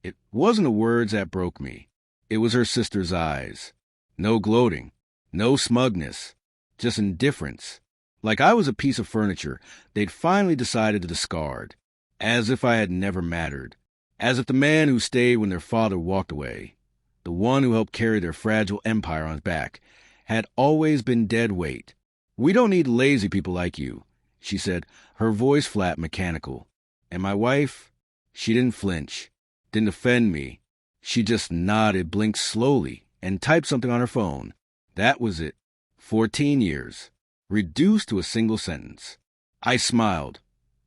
It wasn't the words that broke me. It was her sister's eyes. No gloating, no smugness, just indifference. Like I was a piece of furniture they'd finally decided to discard, as if I had never mattered, as if the man who stayed when their father walked away, the one who helped carry their fragile empire on his back, had always been dead weight. "We don't need lazy people like you," she said, her voice flat, mechanical. And my wife, she didn't flinch, didn't offend me. She just nodded, blinked slowly, and typed something on her phone. That was it. 14 years. Reduced to a single sentence. I smiled,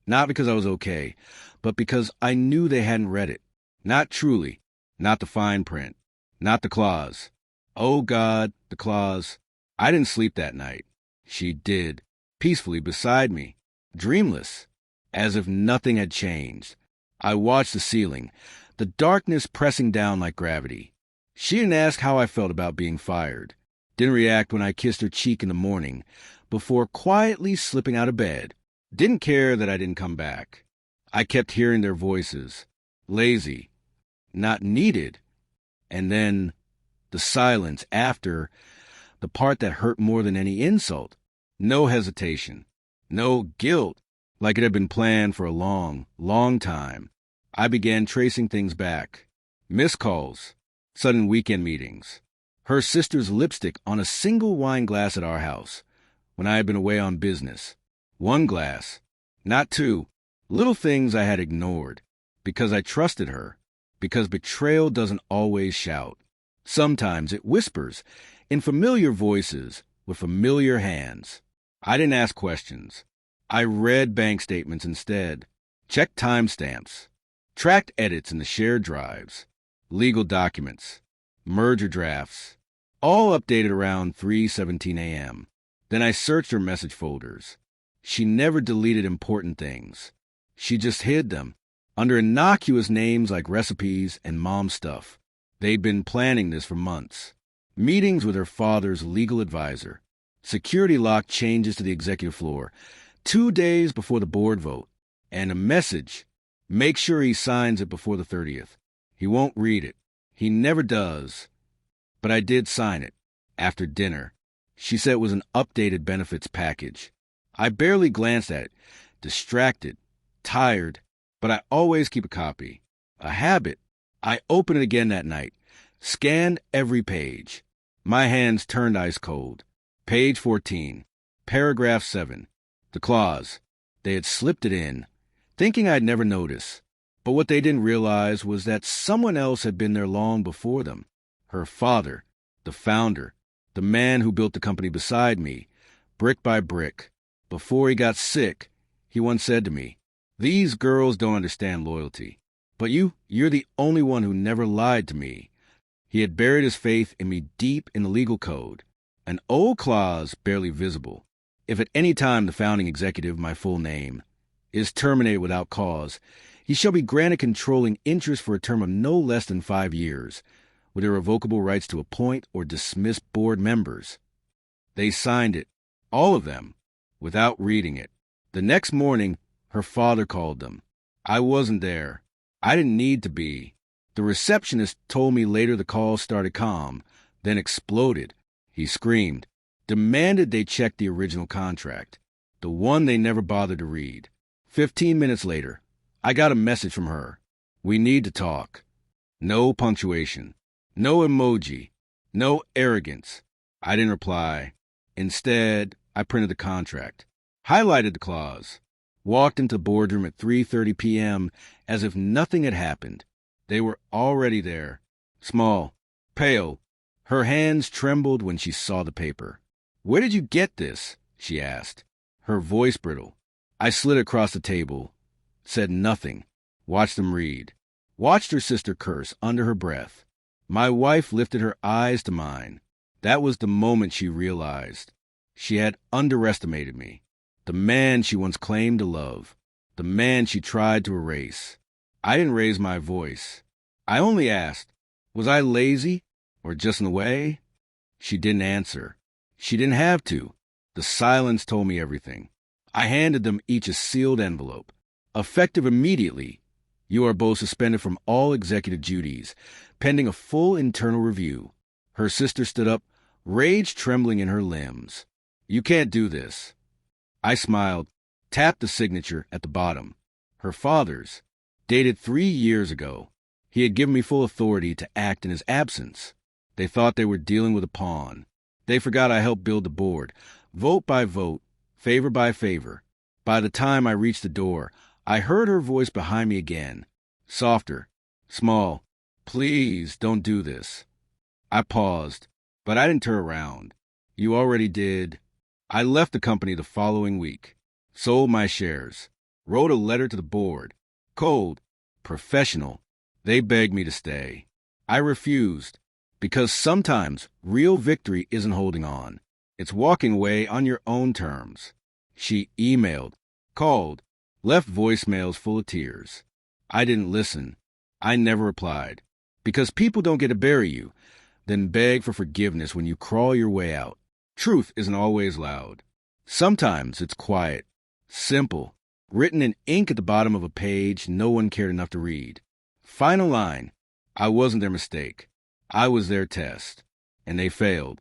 not because I was okay, but because I knew they hadn't read it. Not truly, not the fine print, not the clause. Oh God, the clause. I didn't sleep that night. She did, peacefully beside me, dreamless, as if nothing had changed. I watched the ceiling, the darkness pressing down like gravity. She didn't ask how I felt about being fired. Didn't react when I kissed her cheek in the morning, before quietly slipping out of bed. Didn't care that I didn't come back. I kept hearing their voices. Lazy. Not needed. And then the silence after, the part that hurt more than any insult. No hesitation. No guilt, like it had been planned for a long, long time. I began tracing things back. Missed calls. Sudden weekend meetings. Her sister's lipstick on a single wine glass at our house, when I had been away on business. One glass, not two. Little things I had ignored, because I trusted her, because betrayal doesn't always shout. Sometimes it whispers, in familiar voices, with familiar hands. I didn't ask questions. I read bank statements instead, checked timestamps, tracked edits in the shared drives, legal documents, merger drafts, all updated around 3:17 a.m. Then I searched her message folders. She never deleted important things. She just hid them under innocuous names like recipes and mom stuff. They'd been planning this for months. Meetings with her father's legal advisor. Security lock changes to the executive floor 2 days before the board vote. And a message. Make sure he signs it before the 30th. He won't read it. He never does. But I did sign it. After dinner. She said it was an updated benefits package. I barely glanced at it. Distracted. Tired. But I always keep a copy. A habit. I opened it again that night. Scanned every page. My hands turned ice cold. Page 14. Paragraph 7. The clause. They had slipped it in, thinking I'd never notice. But what they didn't realize was that someone else had been there long before them. Her father, the founder, the man who built the company beside me, brick by brick. Before he got sick, he once said to me, "These girls don't understand loyalty. But you're the only one who never lied to me." He had buried his faith in me deep in the legal code, an old clause barely visible. If at any time the founding executive, my full name, is terminated without cause, he shall be granted controlling interest for a term of no less than 5 years, with irrevocable rights to appoint or dismiss board members. They signed it, all of them, without reading it. The next morning, her father called them. I wasn't there. I didn't need to be. The receptionist told me later the call started calm, then exploded. He screamed, demanded they check the original contract, the one they never bothered to read. 15 minutes later, I got a message from her. "We need to talk." No punctuation, no emoji, no arrogance. I didn't reply. Instead, I printed the contract, highlighted the clause, walked into the boardroom at 3:30 p.m. as if nothing had happened. They were already there, small, pale. Her hands trembled when she saw the paper. "Where did you get this?" she asked, her voice brittle. I slid across the table, said nothing, watched them read, watched her sister curse under her breath. My wife lifted her eyes to mine. That was the moment she realized. She had underestimated me, the man she once claimed to love, the man she tried to erase. I didn't raise my voice. I only asked, was I lazy or just in the way? She didn't answer. She didn't have to. The silence told me everything. I handed them each a sealed envelope, effective immediately, You are both suspended from all executive duties, pending a full internal review. Her sister stood up, rage trembling in her limbs. You can't do this. I smiled, tapped the signature at the bottom. Her father's, dated 3 years ago. He had given me full authority to act in his absence. They thought they were dealing with a pawn. They forgot I helped build the board, vote by vote, favor by favor. By the time I reached the door, I heard her voice behind me again. Softer, small. Please don't do this. I paused, but I didn't turn around. You already did. I left the company the following week, sold my shares, wrote a letter to the board. Cold, professional. They begged me to stay. I refused, because sometimes real victory isn't holding on. It's walking away on your own terms. She emailed, called, left voicemails full of tears. I didn't listen. I never replied. Because people don't get to bury you, then beg for forgiveness when you crawl your way out. Truth isn't always loud. Sometimes it's quiet, simple, written in ink at the bottom of a page no one cared enough to read. Final line. I wasn't their mistake. I was their test. And they failed.